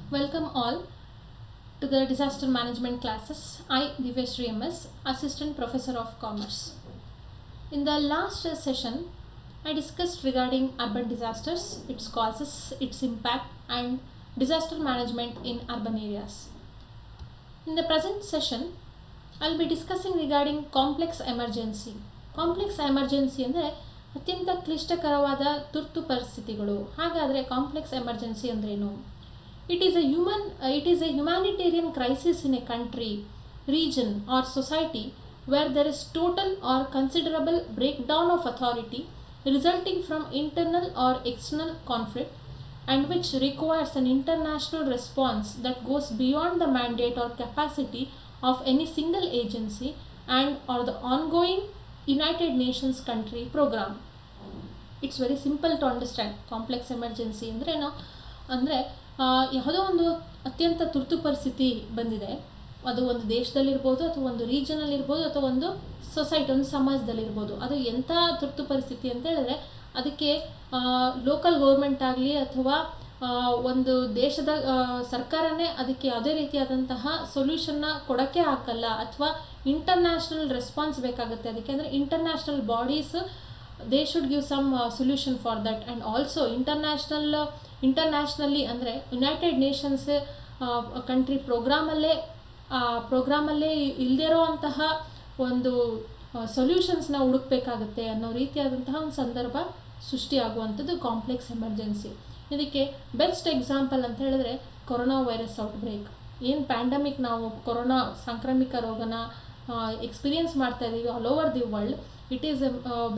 Welcome all to the disaster management classes. I, Diveshri MS, Assistant Professor of Commerce. In the last session, I discussed regarding urban disasters, its causes, its impact, and disaster management in urban areas. In the present session, I will be discussing regarding complex emergency. Complex emergency ಅಂದರೆ ಅತ್ಯಂತ ಕ್ಲಿಷ್ಟಕರವಾದ ತುರ್ತು ಪರಿಸ್ಥಿತಿಗಳು. ಹಾಗಾದರೆ complex emergency ಅಂದ್ರೇನು? It is a humanitarian crisis in a country, region or society where there is total or considerable breakdown of authority resulting from internal or external conflict and which requires an international response that goes beyond the mandate or capacity of any single agency and or the ongoing United Nations country program. It's very simple to understand. Complex emergency ಅಂದ್ರೇನು ಅಂದರೆ ಯಾವುದೋ ಒಂದು ಅತ್ಯಂತ ತುರ್ತು ಪರಿಸ್ಥಿತಿ ಬಂದಿದೆ, ಅದು ಒಂದು ದೇಶದಲ್ಲಿರ್ಬೋದು ಅಥವಾ ಒಂದು ರೀಜನಲ್ಲಿರ್ಬೋದು ಅಥವಾ ಒಂದು ಸೊಸೈಟಿ, ಒಂದು ಸಮಾಜದಲ್ಲಿರ್ಬೋದು. ಅದು ಎಂಥ ತುರ್ತು ಪರಿಸ್ಥಿತಿ ಅಂತ ಹೇಳಿದ್ರೆ ಅದಕ್ಕೆ ಲೋಕಲ್ ಗೌರ್ಮೆಂಟ್ ಆಗಲಿ ಅಥವಾ ಒಂದು ದೇಶದ ಸರ್ಕಾರನೇ ಅದಕ್ಕೆ ಯಾವುದೇ ರೀತಿಯಾದಂತಹ ಸೊಲ್ಯೂಷನ್ನ ಕೊಡೋಕ್ಕೆ ಆಗಲ್ಲ, ಅಥವಾ ಇಂಟರ್ನ್ಯಾಷನಲ್ ರೆಸ್ಪಾನ್ಸ್ ಬೇಕಾಗುತ್ತೆ ಅದಕ್ಕೆ. ಅಂದರೆ international bodies they should give some solution for that. And also internationally ಅಂದರೆ ಯುನೈಟೆಡ್ ನೇಷನ್ಸ್ ಕಂಟ್ರಿ ಪ್ರೋಗ್ರಾಮಲ್ಲೇ ಇಲ್ಲದಿರೋ ಅಂತಹ ಒಂದು ಸೊಲ್ಯೂಷನ್ಸ್ನ ಹುಡುಕಬೇಕಾಗುತ್ತೆ ಅನ್ನೋ ರೀತಿಯಾದಂತಹ ಒಂದು ಸಂದರ್ಭ ಸೃಷ್ಟಿಯಾಗುವಂಥದ್ದು ಕಾಂಪ್ಲೆಕ್ಸ್ ಎಮರ್ಜೆನ್ಸಿ. ಇದಕ್ಕೆ ಬೆಸ್ಟ್ ಎಕ್ಸಾಂಪಲ್ ಅಂತ ಹೇಳಿದ್ರೆ ಕೊರೋನಾ ವೈರಸ್ ಔಟ್ಬ್ರೇಕ್. ಏನು ಪ್ಯಾಂಡಮಿಕ್ ನಾವು ಕೊರೋನಾ ಸಾಂಕ್ರಾಮಿಕ ರೋಗನ ಎಕ್ಸ್ಪೀರಿಯನ್ಸ್ ಮಾಡ್ತಾ ಇದ್ದೀವಿ all over the world. It is a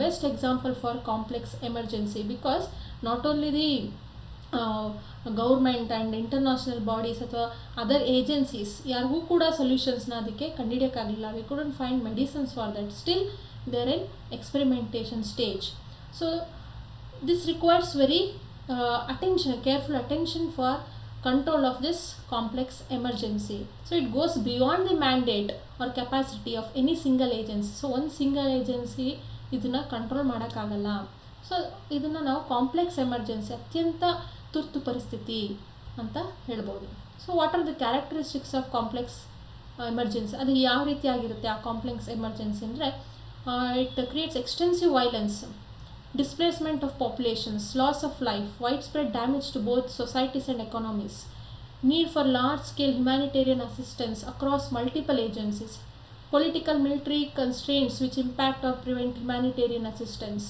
best example for complex emergency because not only the government and international bodies ಅಥವಾ ಅದರ್ ಏಜೆನ್ಸೀಸ್ ಯಾರಿಗೂ ಕೂಡ ಸೊಲ್ಯೂಷನ್ಸ್ನ ಅದಕ್ಕೆ ಕಂಡುಹಿಡಿಯೋಕ್ಕಾಗಲಿಲ್ಲ. We couldn't find medicines for that. Still there in experimentation stage. So this requires very careful attention for control of this complex emergency. So it goes beyond the mandate or capacity of any single agency. So one single agency ಇದನ್ನು control ಮಾಡೋಕ್ಕಾಗಲ್ಲ. So ಇದನ್ನು ನಾವು complex emergency, ಅತ್ಯಂತ ತುರ್ತು ಪರಿಸ್ಥಿತಿ ಅಂತ ಹೇಳ್ಬೋದು. So what are the characteristics of complex emergency? ಅದು ಯಾವ ರೀತಿಯಾಗಿರುತ್ತೆ ಆ ಕಾಂಪ್ಲೆಕ್ಸ್ ಎಮರ್ಜೆನ್ಸಿ ಅಂದರೆ it creates extensive violence, displacement of populations, loss of life, widespread damage to both societies and economies, need for large-scale humanitarian assistance across multiple agencies, political military constraints which impact or prevent humanitarian assistance,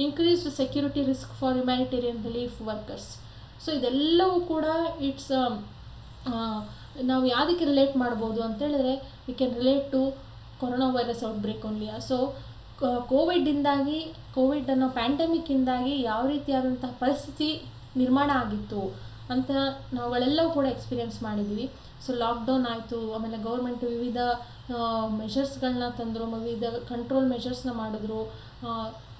increased security risk for humanitarian relief workers. So ಇದೆಲ್ಲವೂ ಕೂಡ it's ನಾವು ಯಾವುದಕ್ಕೆ relate ಮಾಡ್ಬೋದು ಅಂತೇಳಿದ್ರೆ we can relate to corona virus outbreak only. So Covid ಅನ್ನೋ ಪ್ಯಾಂಡಮಿಕ್ಕಿಂದಾಗಿ ಯಾವ ರೀತಿಯಾದಂತಹ ಪರಿಸ್ಥಿತಿ ನಿರ್ಮಾಣ ಆಗಿತ್ತು ಅಂತ ನಾವುಗಳೆಲ್ಲವೂ ಕೂಡ ಎಕ್ಸ್ಪೀರಿಯೆನ್ಸ್ ಮಾಡಿದ್ದೀವಿ. ಸೊ ಲಾಕ್ಡೌನ್ ಆಯಿತು, ಆಮೇಲೆ ಗೌರ್ಮೆಂಟು ವಿವಿಧ ಮೆಷರ್ಸ್ಗಳನ್ನ ತಂದರು, ವಿವಿಧ ಕಂಟ್ರೋಲ್ ಮೆಷರ್ಸ್ನ ಮಾಡಿದ್ರು,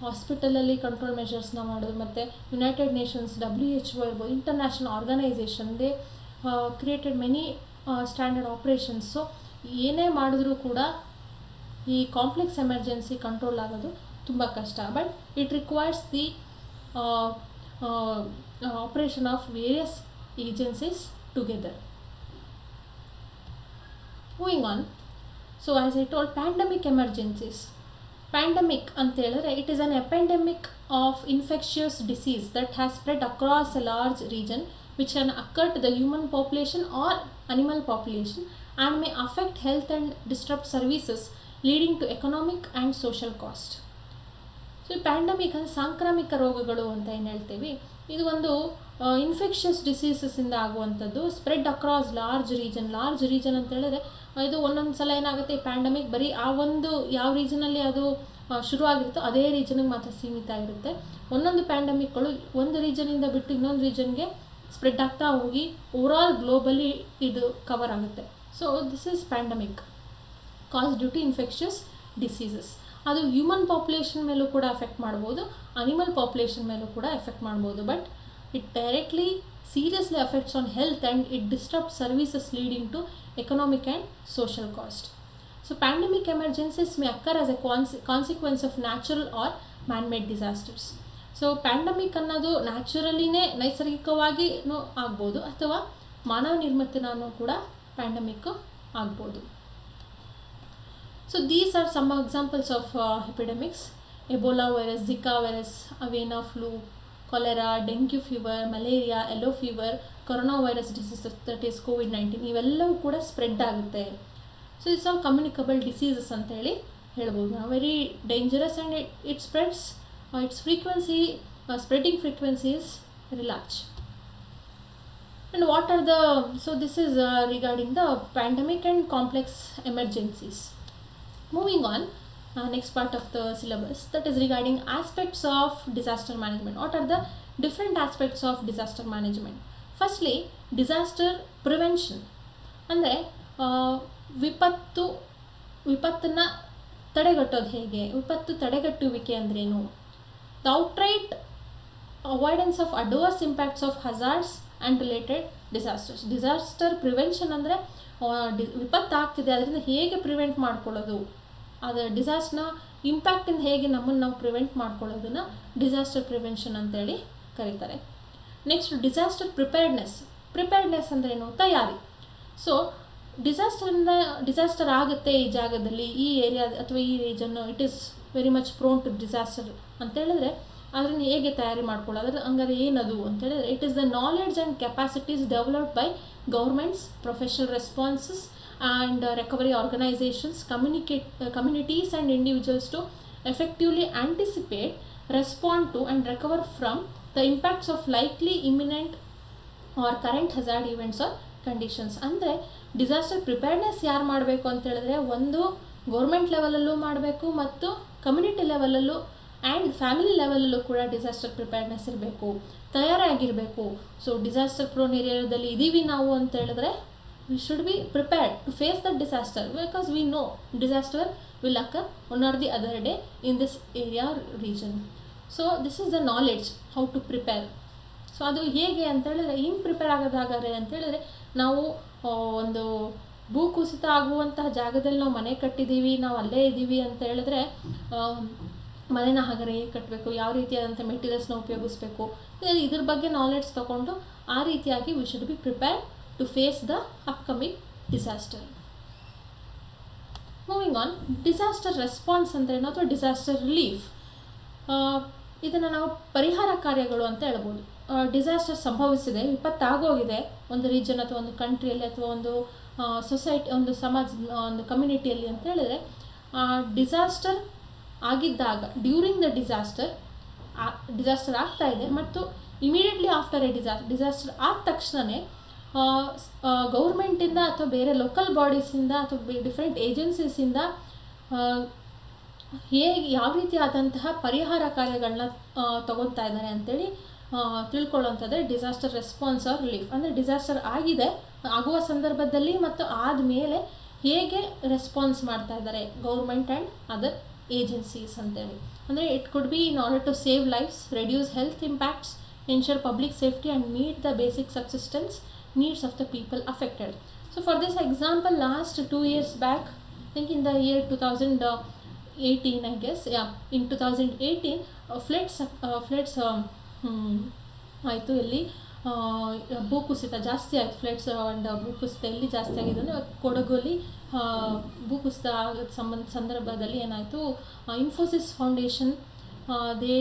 ಹಾಸ್ಪಿಟಲಲ್ಲಿ ಕಂಟ್ರೋಲ್ ಮೆಷರ್ಸ್ನ ಮಾಡಿದ್ರು, ಮತ್ತು ಯುನೈಟೆಡ್ ನೇಷನ್ಸ್, WHO ಇರ್ಬೋದು, international organization they created many standard operations. So ಏನೇ ಮಾಡಿದ್ರೂ ಕೂಡ ಈ ಕಾಂಪ್ಲೆಕ್ಸ್ ಎಮರ್ಜೆನ್ಸಿ ಕಂಟ್ರೋಲ್ ಆಗೋದು ತುಂಬ ಕಷ್ಟ. But it requires the operation of various agencies together. Moving on. So as I told, pandemic emergencies. Pandemic ಅಂತ ಹೇಳಿದ್ರೆ it is an epidemic of infectious disease that has spread across a large region which can occur to the human population or animal population and may affect health and disrupt services leading to economic and social cost. So ಈ pandemic ಅಂದರೆ ಸಾಂಕ್ರಾಮಿಕ ರೋಗಗಳು ಅಂತ ಏನು ಹೇಳ್ತೀವಿ, ಇದು ಒಂದು infectious ಡಿಸೀಸಸ್ಸಿಂದ ಆಗುವಂಥದ್ದು. ಸ್ಪ್ರೆಡ್ ಅಕ್ರಾಸ್ ಲಾರ್ಜ್ ರೀಜನ್ ಅಂತ ಹೇಳಿದ್ರೆ ಇದು ಒಂದೊಂದು ಸಲ ಏನಾಗುತ್ತೆ, ಈ ಪ್ಯಾಂಡಮಿಕ್ ಬರೀ ಆ ಒಂದು ಯಾವ ರೀಜನಲ್ಲಿ ಅದು ಶುರುವಾಗಿರುತ್ತೋ ಅದೇ ರೀಜನಿಗೆ ಮಾತ್ರ ಸೀಮಿತ ಆಗಿರುತ್ತೆ. ಒಂದೊಂದು ಪ್ಯಾಂಡಮಿಕ್ಗಳು ಒಂದು ರೀಜನಿಂದ ಬಿಟ್ಟು ಇನ್ನೊಂದು ರೀಜನ್ಗೆ ಸ್ಪ್ರೆಡ್ ಆಗ್ತಾ ಹೋಗಿ ಓವರಾಲ್ ಗ್ಲೋಬಲಿ ಇದು ಕವರ್ ಆಗುತ್ತೆ. So this is pandemic cause due to infectious diseases. ಅದು ಹ್ಯೂಮನ್ ಪಾಪ್ಯುಲೇಷನ್ ಮೇಲೂ ಕೂಡ ಎಫೆಕ್ಟ್ ಮಾಡ್ಬೋದು, ಅನಿಮಲ್ ಪಾಪ್ಯುಲೇಷನ್ ಮೇಲೂ ಕೂಡ ಎಫೆಕ್ಟ್ ಮಾಡ್ಬೋದು. But it directly seriously effects on health and it disturb services leading to economic and social cost. So pandemic emergencies may occur as a consequence of natural or man-made disasters. So pandemic ಅನ್ನೋದು ನ್ಯಾಚುರಲಿನೇ ನೈಸರ್ಗಿಕವಾಗಿಯೂ ಆಗ್ಬೋದು ಅಥವಾ ಮಾನವ ನಿರ್ಮಿತನೂ ಕೂಡ pandemic ಆಗ್ಬೋದು. So these are some examples of epidemics: Ebola virus, Zika virus, avian flu, cholera, dengue fever, malaria, yellow fever, corona virus disease that is ಕೋವಿಡ್-19. ಇವೆಲ್ಲವೂ ಕೂಡ ಸ್ಪ್ರೆಡ್ ಆಗುತ್ತೆ. So it's all communicable diseases ಅಂತೇಳಿ ಹೇಳ್ಬೋದು ನಾವು. Very dangerous and it spreads, its frequency, spreading frequency is very large. And what are the, so this is regarding the pandemic and complex emergencies. Moving on, next part of the syllabus, that is regarding aspects of disaster management. What are the different aspects of disaster management? Firstly, disaster prevention. ಅಂದರೆ ವಿಪತ್ತನ್ನು ತಡೆಗಟ್ಟೋದು ಹೇಗೆ, ವಿಪತ್ತು ತಡೆಗಟ್ಟುವಿಕೆ ಅಂದ್ರೇನು, the outright avoidance of adverse impacts of hazards and related disasters. Disaster prevention ಅಂದರೆ ವಿಪತ್ತು ಆಗ್ತಿದೆ ಅದರಿಂದ ಹೇಗೆ ಪ್ರಿವೆಂಟ್ ಮಾಡ್ಕೊಳ್ಳೋದು, ಅದು ಡಿಸಾಸ್ಟರ್ನ ಇಂಪ್ಯಾಕ್ಟಿಂದ ಹೇಗೆ ನಮ್ಮನ್ನು ನಾವು ಪ್ರಿವೆಂಟ್ ಮಾಡ್ಕೊಳ್ಳೋದನ್ನು ಡಿಸಾಸ್ಟರ್ ಪ್ರಿವೆನ್ಷನ್ ಅಂತೇಳಿ ಕರೀತಾರೆ. ನೆಕ್ಸ್ಟ್ ಡಿಸಾಸ್ಟರ್ ಪ್ರಿಪೇರ್ಡ್ನೆಸ್ ಅಂದ್ರೇನು, ತಯಾರಿ. ಸೊ ಡಿಸಾಸ್ಟರ್ ಆಗುತ್ತೆ ಈ ಜಾಗದಲ್ಲಿ, ಈ ಏರಿಯಾ ಅಥವಾ ಈ ರೀಜನ್ನು, it is very much prone to disaster ಅಂತ ಹೇಳಿದ್ರೆ ಅದನ್ನು ಹೇಗೆ ತಯಾರಿ ಮಾಡ್ಕೊಳ್ಳೋದು, ಹಂಗಾರೆ ಏನದು ಅಂತ ಹೇಳಿದ್ರೆ it is the knowledge and capacities developed by governments, professional responses and recovery organisations, communities and individuals to effectively anticipate, respond to and recover from the impacts of likely, imminent or current hazard events or conditions. ಅಂದರೆ disaster preparedness ಯಾರು ಮಾಡಬೇಕು ಅಂತ ಹೇಳಿದ್ರೆ ಒಂದು government ಲೆವೆಲಲ್ಲೂ ಮಾಡಬೇಕು ಮತ್ತು community ಲೆವೆಲಲ್ಲೂ and family ಲೆವೆಲಲ್ಲೂ ಕೂಡ disaster preparedness ಇರಬೇಕು, ತಯಾರಾಗಿರಬೇಕು. ಸೊ ಡಿಸಾಸ್ಟರ್ ಪ್ರೋನ್ ಏರಿಯಾದಲ್ಲಿ ಇದ್ದೀವಿ ನಾವು ಅಂತ ಹೇಳಿದ್ರೆ we should be prepared to face that disaster, because we know disaster will occur one or the other day in this area region. So this is the knowledge how to prepare. So ಅದು ಹೇಗೆ ಅಂತ ಹೇಳಿದ್ರೆ ಹಿಂಗೆ prepare ಆಗೋದಾಗಾರೆ ಅಂತ ಹೇಳಿದ್ರೆ ನಾವು ಒಂದು ಭೂಕುಸಿತ ಆಗುವಂತಹ ಜಾಗದಲ್ಲಿ ನಾವು ಮನೆ ಕಟ್ಟಿದ್ದೀವಿ, ನಾವು ಅಲ್ಲೇ ಇದ್ದೀವಿ ಅಂತ ಹೇಳಿದ್ರೆ ಮನೆನ ಹಾಗಾದ್ರೆ ಹೇಗೆ ಕಟ್ಟಬೇಕು, ಯಾವ ರೀತಿಯಾದಂಥ ಮೆಟೀರಿಯಲ್ಸ್ನ ಉಪಯೋಗಿಸ್ಬೇಕು, ಇದ್ರ ಬಗ್ಗೆ ನಾಲೆಡ್ಜ್ ತೊಗೊಂಡು ಆ ರೀತಿಯಾಗಿ we should be prepare to face the upcoming disaster. Moving on, disaster response ಅಂದ್ರೇನು ಅಥವಾ ಡಿಸಾಸ್ಟರ್ ರಿಲೀಫ್, ಇದನ್ನು ನಾವು ಪರಿಹಾರ ಕಾರ್ಯಗಳು ಅಂತ ಹೇಳ್ಬೋದು. ಡಿಸಾಸ್ಟರ್ ಸಂಭವಿಸಿದೆ, ವಿಪತ್ತಾಗೋಗಿದೆ ಒಂದು ರೀಜನ್ ಅಥವಾ ಒಂದು ಕಂಟ್ರಿಯಲ್ಲಿ ಅಥವಾ ಒಂದು ಸೊಸೈಟಿ, ಒಂದು ಸಮಾಜ, ಒಂದು ಕಮ್ಯುನಿಟಿಯಲ್ಲಿ ಅಂತ ಹೇಳಿದ್ರೆ ಡಿಸಾಸ್ಟರ್ ಆಗಿದ್ದಾಗ ಡ್ಯೂರಿಂಗ್ ದ ಡಿಸಾಸ್ಟರ್ ಆಗ್ತಾ ಇದೆ ಮತ್ತು ಇಮಿಡಿಯೇಟ್ಲಿ ಆಫ್ಟರ್ ಎ ಡಿಸಾಸ್ಟರ್ ಆದ ತಕ್ಷಣವೇ ಗೌರ್ಮೆಂಟಿಂದ ಅಥವಾ ಬೇರೆ ಲೋಕಲ್ ಬಾಡೀಸಿಂದ ಅಥವಾ ಡಿಫ್ರೆಂಟ್ ಏಜೆನ್ಸೀಸಿಂದ ಹೇಗೆ ಯಾವ ರೀತಿಯಾದಂತಹ ಪರಿಹಾರ ಕಾರ್ಯಗಳನ್ನ ತಗೊಳ್ತಾ ಇದ್ದಾರೆ ಅಂತೇಳಿ ತಿಳ್ಕೊಳ್ಳೋಂಥದ್ದೇ ಡಿಸಾಸ್ಟರ್ ರೆಸ್ಪಾನ್ಸ್ ಆರ್ ರಿಲೀಫ್. ಅಂದರೆ ಡಿಸಾಸ್ಟರ್ ಆಗುವ ಸಂದರ್ಭದಲ್ಲಿ ಮತ್ತು ಆದಮೇಲೆ ಹೇಗೆ ರೆಸ್ಪಾನ್ಸ್ ಮಾಡ್ತಾ ಇದ್ದಾರೆ ಗೌರ್ಮೆಂಟ್ ಆ್ಯಂಡ್ ಅದರ್ ಏಜೆನ್ಸೀಸ್ ಅಂತೇಳಿ. ಅಂದರೆ it could be in order to save lives, reduce health impacts, ensure public safety and meet the basic subsistence needs of the people affected. So for this example, last 2 years back, I think in the year 2018, I guess, yeah, in 2018 floods ಆಯಿತು. ಎಲ್ಲಿ ಭೂಕುಸಿತ ಜಾಸ್ತಿ ಆಯಿತು, floods and ಭೂಕುಸಿತ ಎಲ್ಲಿ ಜಾಸ್ತಿ ಆಗಿದೆ ಅಂದರೆ ಕೊಡಗಲ್ಲಿ ಭೂಕುಸಿತ ಆಗೋ ಸಂದರ್ಭದಲ್ಲಿ ಏನಾಯಿತು, Infosys foundation they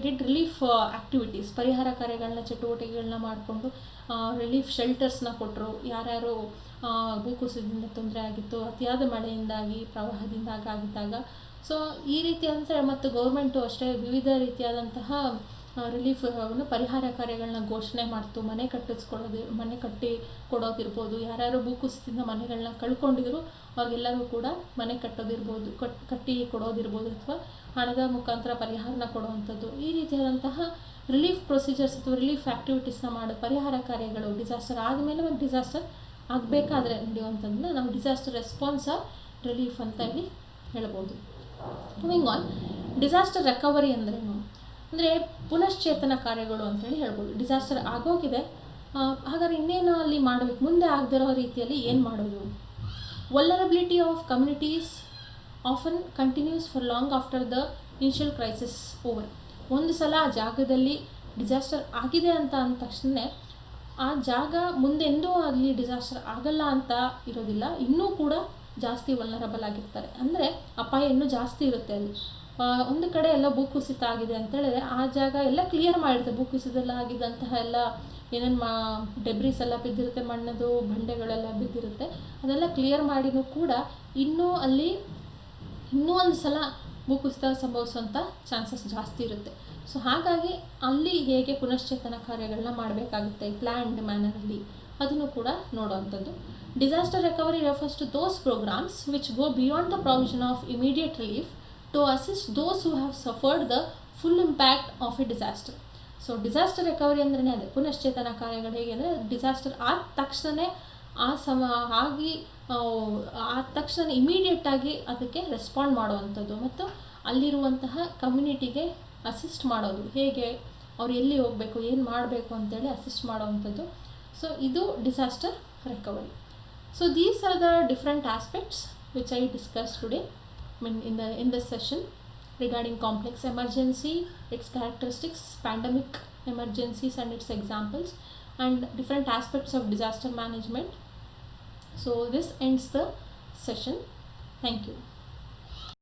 did relief activities, ಪರಿಹಾರ ಕಾರ್ಯಗಳನ್ನ ಚಟುವಟಿಕೆಗಳನ್ನ ಮಾಡಿಕೊಂಡು ರಿಲೀಫ್ ಶೆಲ್ಟರ್ಸ್ನ ಕೊಟ್ಟರು. ಯಾರ್ಯಾರು ಭೂಕುಸಿತದಿಂದ ತೊಂದರೆ ಆಗಿತ್ತು, ಅತಿಯಾದ ಮಳೆಯಿಂದಾಗಿ, ಪ್ರವಾಹದಿಂದಾಗಿ ಆಗಿದ್ದಾಗ. ಸೊ ಈ ರೀತಿಯಾದಂಥ ಮತ್ತು ಗೌರ್ಮೆಂಟು ಅಷ್ಟೇ ವಿವಿಧ ರೀತಿಯಾದಂತಹ ರಿಲೀಫ್ ಪರಿಹಾರ ಕಾರ್ಯಗಳನ್ನ ಘೋಷಣೆ ಮಾಡ್ತು. ಮನೆ ಕಟ್ಟಿ ಕೊಡೋದಿರ್ಬೋದು, ಯಾರ್ಯಾರು ಭೂಕುಸಿತದಿಂದ ಮನೆಗಳನ್ನ ಕಳ್ಕೊಂಡಿದ್ರು ಅವ್ರಿಗೆಲ್ಲರೂ ಕೂಡ ಮನೆ ಕಟ್ಟೋದಿರ್ಬೋದು, ಕಟ್ಟಿ ಕೊಡೋದಿರ್ಬೋದು, ಅಥವಾ ಹಣದ ಮುಖಾಂತರ ಪರಿಹಾರನ ಕೊಡುವಂಥದ್ದು. ಈ ರೀತಿಯಾದಂತಹ ರಿಲೀಫ್ ಪ್ರೊಸೀಜರ್ಸ್ ಅಥವಾ ರಿಲೀಫ್ ಆ್ಯಕ್ಟಿವಿಟೀಸ್ನ ಮಾಡೋ ಪರಿಹಾರ ಕಾರ್ಯಗಳು ಡಿಸಾಸ್ಟರ್ ಆದಮೇಲೆ ಒಂದು ಡಿಸಾಸ್ಟರ್ ಆಗಬೇಕಾದ್ರೆ ನಡೆಯುವಂಥದ್ದನ್ನ ನಾವು ಡಿಸಾಸ್ಟರ್ ರೆಸ್ಪಾನ್ಸ್ ಆರ್ ರಿಲೀಫ್ ಅಂತ ಹೇಳಿ ಹೇಳ್ಬೋದು. ಮೂವಿಂಗ್ ಆನ್, ಡಿಸಾಸ್ಟರ್ ರಿಕವರಿ ಅಂದ್ರೇನು ಅಂದರೆ ಪುನಶ್ಚೇತನ ಕಾರ್ಯಗಳು ಅಂತೇಳಿ ಹೇಳ್ಬೋದು. ಡಿಸಾಸ್ಟರ್ ಆಗೋಗಿದೆ, ಹಾಗಾದ್ರೆ ಇನ್ನೇನು ಅಲ್ಲಿ ಮಾಡಬೇಕು, ಮುಂದೆ ಆಗದಿರೋ ರೀತಿಯಲ್ಲಿ ಏನು ಮಾಡೋದು. Vulnerability of communities often continues for long after the initial crisis over. ಒಂದು ಸಲ ಆ ಜಾಗದಲ್ಲಿ ಡಿಸಾಸ್ಟರ್ ಆಗಿದೆ ಅಂತ ಅಂದ ತಕ್ಷಣ ಆ ಜಾಗ ಮುಂದೆಂದೂ ಅಲ್ಲಿ ಡಿಸಾಸ್ಟರ್ ಆಗಲ್ಲ ಅಂತ ಇರೋದಿಲ್ಲ, ಇನ್ನೂ ಕೂಡ ಜಾಸ್ತಿ ವಲ್ನರಬಲ್ ಆಗಿರ್ತಾರೆ. ಅಂದರೆ ಅಪಾಯ ಇನ್ನೂ ಜಾಸ್ತಿ ಇರುತ್ತೆ ಅಲ್ಲಿ. ಒಂದು ಕಡೆ ಎಲ್ಲ ಭೂಕುಸಿತ ಆಗಿದೆ ಅಂತೇಳಿದ್ರೆ ಆ ಜಾಗ ಎಲ್ಲ ಕ್ಲಿಯರ್ ಮಾಡಿರುತ್ತೆ. ಭೂಕುಸಿತದಲ್ಲಿ ಆಗಿದ್ದಂತಹ ಎಲ್ಲ ಏನೇನು ಡೆಬ್ರೀಸ್ ಎಲ್ಲ ಬಿದ್ದಿರುತ್ತೆ, ಮಣ್ಣದು ಬಂಡೆಗಳೆಲ್ಲ ಬಿದ್ದಿರುತ್ತೆ, ಅದೆಲ್ಲ ಕ್ಲಿಯರ್ ಮಾಡಿನೂ ಕೂಡ ಇನ್ನೂ ಅಲ್ಲಿ ಇನ್ನೂ ಒಂದು ಸಲ ಭೂಕುಸಿತ ಸಂಭವಿಸುವಂಥ ಚಾನ್ಸಸ್ ಜಾಸ್ತಿ ಇರುತ್ತೆ. ಸೊ ಹಾಗಾಗಿ ಅಲ್ಲಿ ಹೇಗೆ ಪುನಶ್ಚೇತನ ಕಾರ್ಯಗಳನ್ನ ಮಾಡಬೇಕಾಗುತ್ತೆ ಪ್ಲ್ಯಾನ್ಡ್ ಮ್ಯಾನರಲ್ಲಿ, ಅದನ್ನು ಕೂಡ ನೋಡುವಂಥದ್ದು. Disaster recovery refers to those programmes which go beyond the provision of immediate relief to assist those who have suffered the full impact of a disaster. So disaster recovery ಅಂದ್ರೆ ಅದೇ ಪುನಶ್ಚೇತನ ಕಾರ್ಯಗಳು. ಹೇಗೆ ಅಂದರೆ ಡಿಸಾಸ್ಟರ್ ಆದ ತಕ್ಷಣವೇ ಆದ ತಕ್ಷಣ ಇಮಿಡಿಯೇಟಾಗಿ ಅದಕ್ಕೆ ರೆಸ್ಪಾಂಡ್ ಮಾಡುವಂಥದ್ದು ಮತ್ತು ಅಲ್ಲಿರುವಂತಹ ಕಮ್ಯುನಿಟಿಗೆ ಅಸಿಸ್ಟ್ ಮಾಡೋದು, ಹೇಗೆ ಅವ್ರು ಎಲ್ಲಿ ಹೋಗಬೇಕು, ಏನು ಮಾಡಬೇಕು ಅಂತೇಳಿ ಅಸಿಸ್ಟ್ ಮಾಡೋವಂಥದ್ದು. ಸೊ ಇದು disaster recovery. So these are the different aspects which I discuss today in this session regarding complex emergency, its characteristics, pandemic emergencies and its examples, and different aspects of disaster management. So this ends the session. Thank you.